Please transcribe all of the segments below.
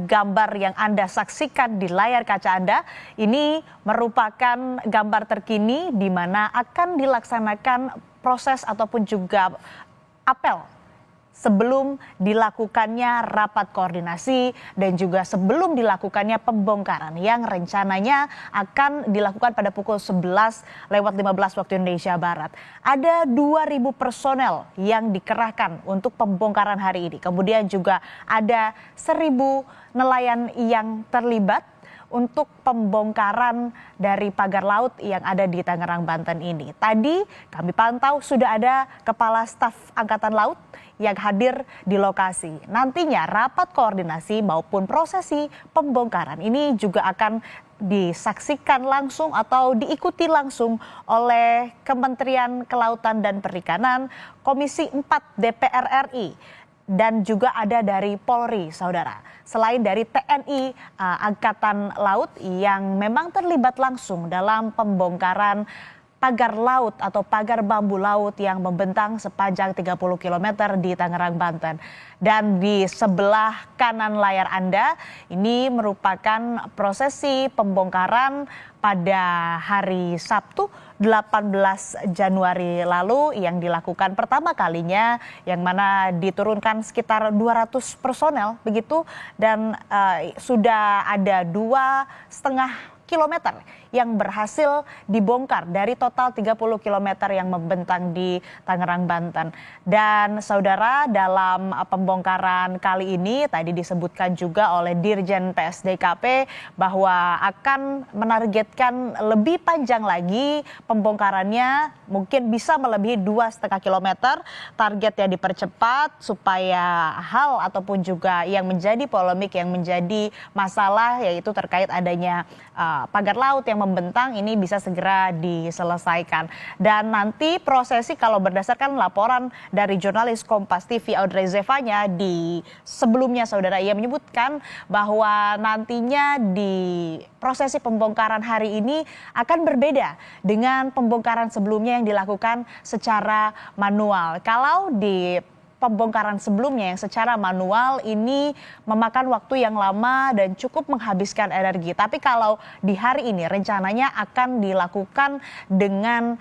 gambar yang Anda saksikan di layar kaca Anda ini merupakan gambar terkini di mana akan dilaksanakan proses ataupun juga apel sebelum dilakukannya rapat koordinasi dan juga sebelum dilakukannya pembongkaran yang rencananya akan dilakukan pada pukul 11:15 waktu Indonesia Barat. Ada 2.000 personel yang dikerahkan untuk pembongkaran hari ini. Kemudian juga ada 1.000 nelayan yang terlibat untuk pembongkaran dari pagar laut yang ada di Tangerang, Banten ini. Tadi kami pantau sudah ada Kepala Staf Angkatan Laut yang hadir di lokasi. Nantinya rapat koordinasi maupun prosesi pembongkaran ini juga akan disaksikan langsung atau diikuti langsung oleh Kementerian Kelautan dan Perikanan, Komisi 4 DPR RI, dan juga ada dari Polri, saudara. Selain dari TNI Angkatan Laut yang memang terlibat langsung dalam pembongkaran pagar laut atau pagar bambu laut yang membentang sepanjang 30 km di Tangerang, Banten. Dan di sebelah kanan layar Anda ini merupakan prosesi pembongkaran pada hari Sabtu 18 Januari lalu yang dilakukan pertama kalinya, yang mana diturunkan sekitar 200 personel begitu, dan sudah ada 2,5 kilometer yang berhasil dibongkar dari total 30 km yang membentang di Tangerang, Banten. Dan saudara, dalam pembongkaran kali ini tadi disebutkan juga oleh Dirjen PSDKP bahwa akan menargetkan lebih panjang lagi pembongkarannya, mungkin bisa melebihi 2,5 km. Targetnya dipercepat supaya hal ataupun juga yang menjadi polemik, yang menjadi masalah, yaitu terkait adanya pagar laut yang membentang ini bisa segera diselesaikan. Dan nanti prosesi, kalau berdasarkan laporan dari jurnalis Kompas TV Audrey Zevanya di sebelumnya, saudara, ia menyebutkan bahwa nantinya di prosesi pembongkaran hari ini akan berbeda dengan pembongkaran sebelumnya yang dilakukan secara manual. Kalau di pembongkaran sebelumnya yang secara manual ini memakan waktu yang lama dan cukup menghabiskan energi. Tapi kalau di hari ini rencananya akan dilakukan dengan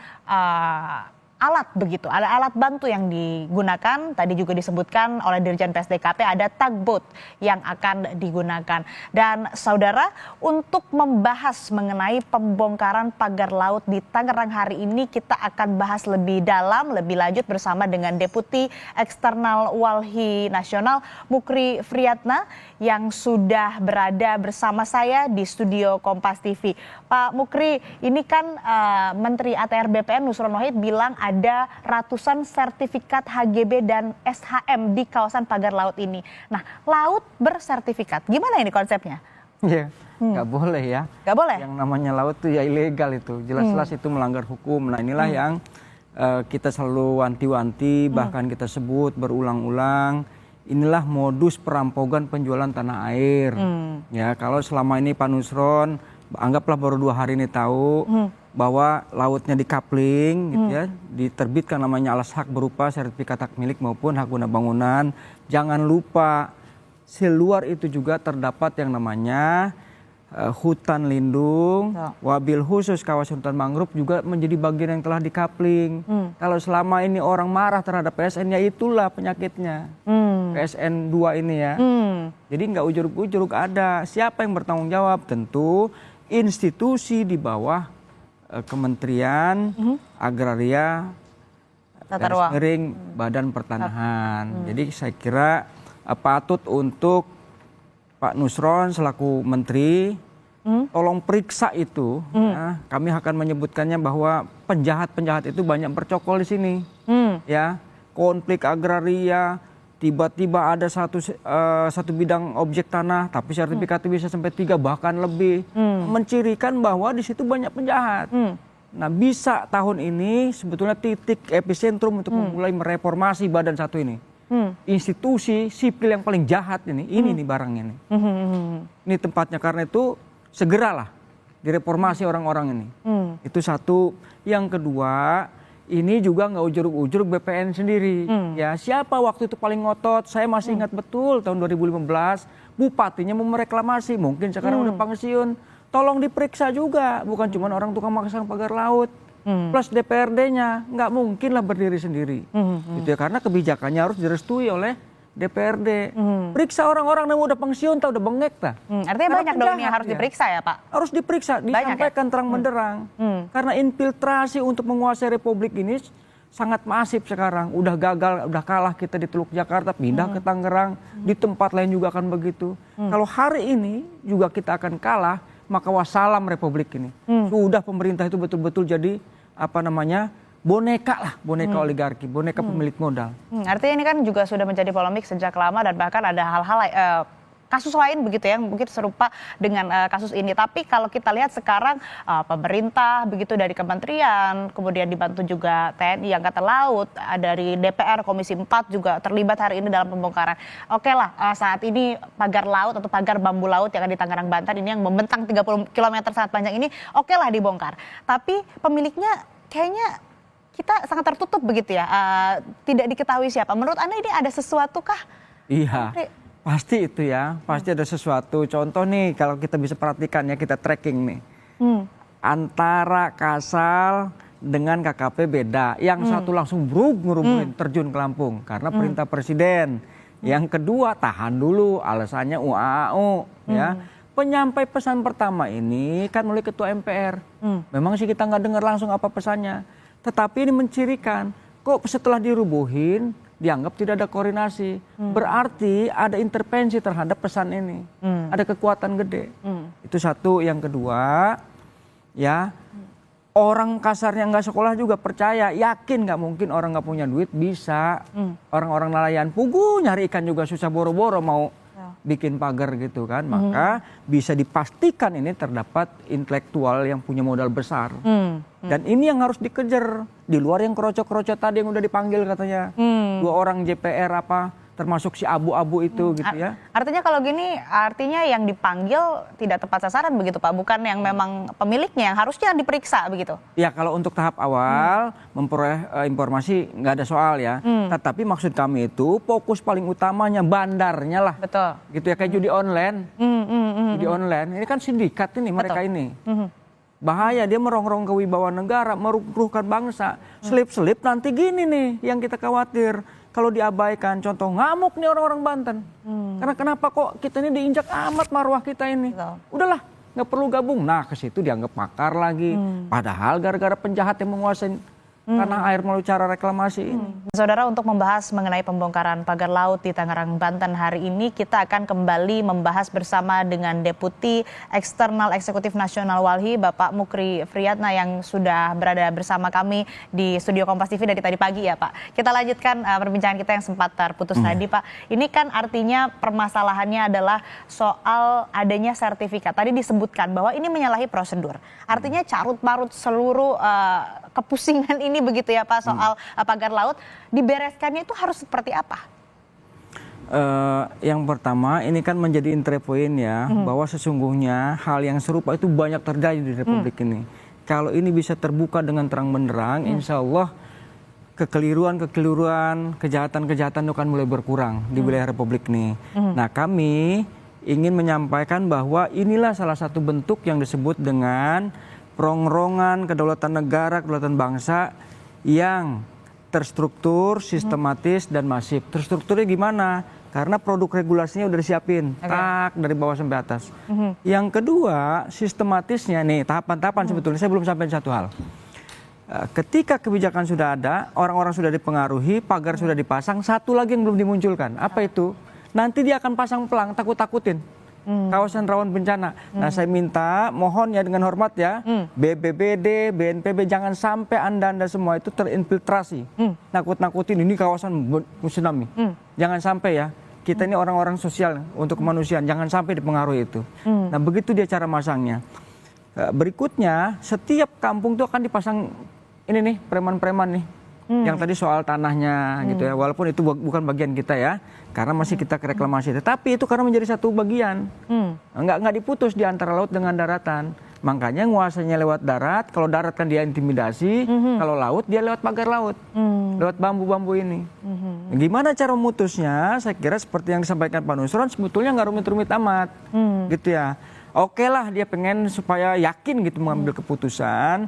alat begitu, ada alat bantu yang digunakan. Tadi juga disebutkan oleh Dirjen PSDKP ada tugboat yang akan digunakan. Dan saudara, untuk membahas mengenai pembongkaran pagar laut di Tangerang hari ini, kita akan bahas lebih dalam, lebih lanjut bersama dengan Deputi Eksternal Walhi Nasional Mukri Friyatna yang sudah berada bersama saya di studio Kompas TV. Pak Mukri, ini kan Menteri ATR BPN Nusron Wahid bilang ada ratusan sertifikat HGB dan SHM di kawasan pagar laut ini. Nah, laut bersertifikat, gimana ini konsepnya? Iya, nggak boleh ya. Nggak boleh? Yang namanya laut itu ya ilegal itu, jelas-jelas itu melanggar hukum. Nah inilah yang kita selalu wanti-wanti, bahkan kita sebut berulang-ulang. Inilah modus perampogan penjualan tanah air. Ya, kalau selama ini Pak Nusron, anggaplah baru 2 hari ini tahu bahwa lautnya dikapling, gitu ya, diterbitkan namanya alas hak berupa sertifikat hak milik maupun hak guna bangunan. Jangan lupa seluar itu juga terdapat yang namanya hutan lindung, wabil khusus kawasan hutan mangrove juga menjadi bagian yang telah dikapling. Kalau selama ini orang marah terhadap PSN, ya itulah penyakitnya. PSN 2 ini ya. Jadi nggak ujuk-ujuk ada. Siapa yang bertanggung jawab? Tentu institusi di bawah Kementerian Agraria, Garis Miring Badan Pertanahan. Jadi saya kira patut untuk Pak Nusron selaku Menteri tolong periksa itu. Ya. Kami akan menyebutkannya bahwa penjahat-penjahat itu banyak bercokol di sini. Ya, konflik agraria, tiba-tiba ada satu bidang objek tanah, tapi sertifikatnya bisa sampai 3 bahkan lebih, mencirikan bahwa di situ banyak penjahat. Nah, bisa tahun ini sebetulnya titik epicentrum untuk memulai mereformasi badan satu ini. Institusi sipil yang paling jahat ini nih barangnya nih. Ini tempatnya, karena itu segeralah direformasi orang-orang ini. Itu satu. Yang kedua, ini juga nggak ujuk-ujuk BPN sendiri. Ya, siapa waktu itu paling ngotot? Saya masih ingat betul tahun 2015 bupatinya mau mereklamasi, mungkin sekarang udah pensiun, tolong diperiksa juga, bukan cuma orang tukang masang pagar laut. Plus DPRD-nya, nggak mungkin lah berdiri sendiri. Gitu ya, karena kebijakannya harus direstui oleh DPRD. Periksa orang-orang yang udah pensiun, udah bengek. Artinya Karena banyak dong ini yang penjahat harus dia. diperiksa ya Pak? Harus diperiksa, disampaikan terang benderang. Karena infiltrasi untuk menguasai Republik ini sangat masif sekarang. Udah gagal, udah kalah kita di Teluk Jakarta, pindah ke Tangerang, di tempat lain juga akan begitu. Kalau hari ini juga kita akan kalah, maka wassalam Republik ini. Sudah pemerintah itu betul-betul jadi boneka lah, boneka oligarki, boneka pemilik modal. Artinya ini kan juga sudah menjadi polemik sejak lama dan bahkan ada hal-hal kasus lain begitu ya, mungkin serupa dengan kasus ini. Tapi kalau kita lihat sekarang pemerintah begitu dari kementerian, kemudian dibantu juga TNI Angkatan Laut, dari DPR Komisi 4 juga terlibat hari ini dalam pembongkaran. Oke lah, saat ini pagar laut atau pagar bambu laut yang ada di Tangerang Banten ini yang membentang 30 km sangat panjang ini, oke lah dibongkar. Tapi pemiliknya kayaknya kita sangat tertutup begitu ya, tidak diketahui siapa. Menurut Anda ini ada sesuatu kah? Iya, pasti itu ya, pasti ada sesuatu. Contoh nih, kalau kita bisa perhatikan ya, kita tracking nih. Antara Kasal dengan KKP beda. Yang satu langsung ngerubuhin, terjun ke Lampung karena perintah presiden. Yang kedua, tahan dulu, alasannya UAAU ya. Penyampai pesan pertama ini kan oleh Ketua MPR. Memang sih kita nggak dengar langsung apa pesannya. Tetapi ini mencirikan, kok setelah dirubuhin, dianggap tidak ada koordinasi. Berarti ada intervensi terhadap pesan ini. Ada kekuatan gede. Itu satu. Yang kedua, ya orang kasarnya nggak sekolah juga percaya, yakin nggak mungkin orang nggak punya duit bisa. Orang-orang nelayan pugu nyari ikan juga susah, boro-boro mau bikin pagar gitu kan. Maka bisa dipastikan ini terdapat intelektual yang punya modal besar. Dan ini yang harus dikejar. Di luar yang kerocok-kerocok tadi yang udah dipanggil katanya. 2 orang JPR termasuk si abu-abu itu gitu ya. Artinya kalau gini, artinya yang dipanggil tidak tepat sasaran begitu Pak? Bukan yang memang pemiliknya yang harusnya diperiksa begitu? Ya kalau untuk tahap awal memperoleh informasi nggak ada soal ya. Tetapi maksud kami itu fokus paling utamanya bandarnya lah. Betul. Gitu ya, kayak judi online. Judi online, ini kan sindikat ini mereka ini. Bahaya, dia merongrong kewibawaan negara, meruntuhkan bangsa. Selip-selip nanti gini nih yang kita khawatir. Kalau diabaikan, contoh ngamuk nih orang-orang Banten. Karena kenapa kok kita ini diinjak amat marwah kita ini. Udahlah, nggak perlu gabung. Nah ke situ dianggap makar lagi. Padahal gara-gara penjahat yang menguasai tanah air melalui cara reklamasi ini. Saudara, untuk membahas mengenai pembongkaran pagar laut di Tangerang, Banten hari ini, kita akan kembali membahas bersama dengan Deputi Eksternal Eksekutif Nasional Walhi, Bapak Mukri Friyatna yang sudah berada bersama kami di studio Kompas TV dari tadi pagi ya Pak. Kita lanjutkan perbincangan kita yang sempat terputus tadi Pak. Ini kan artinya permasalahannya adalah soal adanya sertifikat. Tadi disebutkan bahwa ini menyalahi prosedur. Artinya carut-marut seluruh kepusingan ini begitu ya Pak soal pagar laut, dibereskannya itu harus seperti apa? Yang pertama ini kan menjadi entry point ya, bahwa sesungguhnya hal yang serupa itu banyak terjadi di Republik ini. Kalau ini bisa terbuka dengan terang benderang, insya Allah kekeliruan, kejahatan-kejahatan itu akan mulai berkurang di wilayah Republik ini. Nah kami ingin menyampaikan bahwa inilah salah satu bentuk yang disebut dengan perongrongan kedaulatan negara, kedaulatan bangsa yang terstruktur, sistematis, dan masif. Terstrukturnya gimana? Karena produk regulasinya udah disiapin, dari bawah sampai atas. Yang kedua, sistematisnya nih, tahapan-tahapan sebetulnya, saya belum sampai satu hal. Ketika kebijakan sudah ada, orang-orang sudah dipengaruhi, pagar sudah dipasang, satu lagi yang belum dimunculkan. Apa itu? Nanti dia akan pasang pelang, takut-takutin. Kawasan rawan bencana. Nah saya minta, mohon ya dengan hormat ya, BPBD, BNPB jangan sampai anda semua itu terinfiltrasi. Nakut-nakutin ini kawasan tsunami. Jangan sampai ya, kita ini orang-orang sosial untuk kemanusiaan, jangan sampai dipengaruhi itu. Nah begitu dia cara masangnya. Berikutnya, setiap kampung itu akan dipasang ini nih, preman-preman nih. Yang tadi soal tanahnya gitu ya, walaupun itu bukan bagian kita ya, karena masih kita reklamasi. Tetapi itu karena menjadi satu bagian, nggak diputus di antara laut dengan daratan. Makanya nguasanya lewat darat. Kalau darat kan dia intimidasi, kalau laut dia lewat pagar laut, lewat bambu-bambu ini. Gimana cara memutusnya? Saya kira seperti yang disampaikan Pak Nusron, sebetulnya nggak rumit-rumit amat, gitu ya. Oke lah dia pengen supaya yakin gitu mengambil keputusan.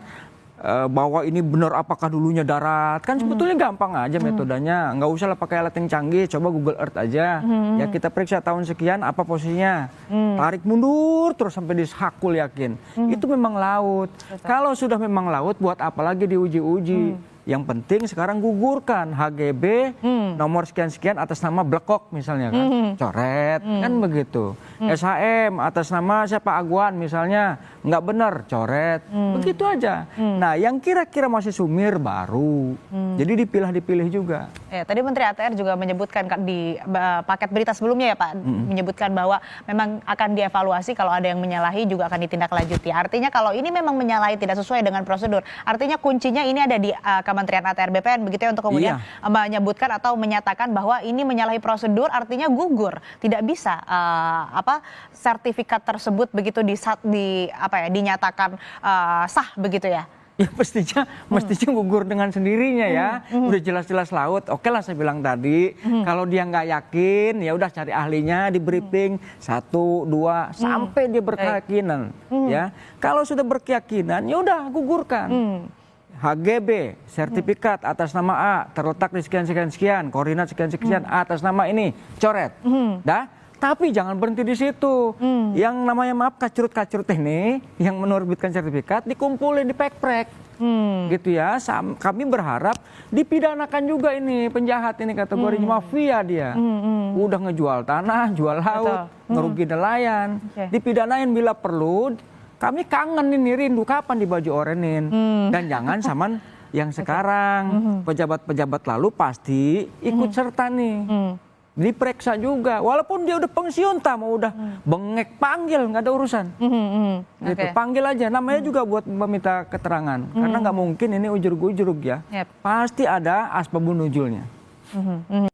Bahwa ini benar apakah dulunya darat, kan sebetulnya gampang aja metodenya, nggak usah lah pakai alat yang canggih, coba Google Earth aja, ya kita periksa tahun sekian apa posisinya, tarik mundur terus sampai dishakul yakin, itu memang laut. Kalau sudah memang laut, buat apa lagi diuji-uji? Yang penting sekarang gugurkan HGB nomor sekian-sekian atas nama Blekok misalnya kan, coret, kan begitu. SHM atas nama siapa Aguan misalnya, nggak benar, coret, begitu aja. Nah yang kira-kira masih sumir baru, jadi dipilah-dipilih juga. Tadi Menteri ATR juga menyebutkan di paket berita sebelumnya ya Pak, menyebutkan bahwa memang akan dievaluasi kalau ada yang menyalahi juga akan ditindaklanjuti. Artinya kalau ini memang menyalahi tidak sesuai dengan prosedur, artinya kuncinya ini ada di Kementerian ATR BPN begitu ya, untuk kemudian menyebutkan atau menyatakan bahwa ini menyalahi prosedur, artinya gugur, tidak bisa sertifikat tersebut begitu dinyatakan sah begitu ya. Ya mestinya gugur dengan sendirinya ya. Udah jelas-jelas laut. Oke lah saya bilang tadi, kalau dia nggak yakin ya udah cari ahlinya, di briefing 1, 2 sampai dia berkeyakinan ya. Kalau sudah berkeyakinan ya udah gugurkan. HGB sertifikat atas nama A terletak di sekian, koordinat sekian atas nama ini, coret. Tapi jangan berhenti di situ. Yang namanya kacurut-kacurut ini yang menerbitkan sertifikat dikumpulin di pek-prek. Gitu ya. Kami berharap dipidanakan juga ini penjahat ini, kategori mafia dia. Udah ngejual tanah, jual laut, ngerugi nelayan. Dipidanain bila perlu. Kami kangen ini, rindu kapan dibaju orenin. Dan jangan sama yang sekarang. Pejabat-pejabat lalu pasti ikut serta nih. Diperiksa juga, walaupun dia udah pensiun, mau udah bengek, panggil, nggak ada urusan. Gitu, panggil aja, namanya juga buat meminta keterangan, karena nggak mungkin ini ujug-ujug ya, pasti ada asbabun nuzulnya.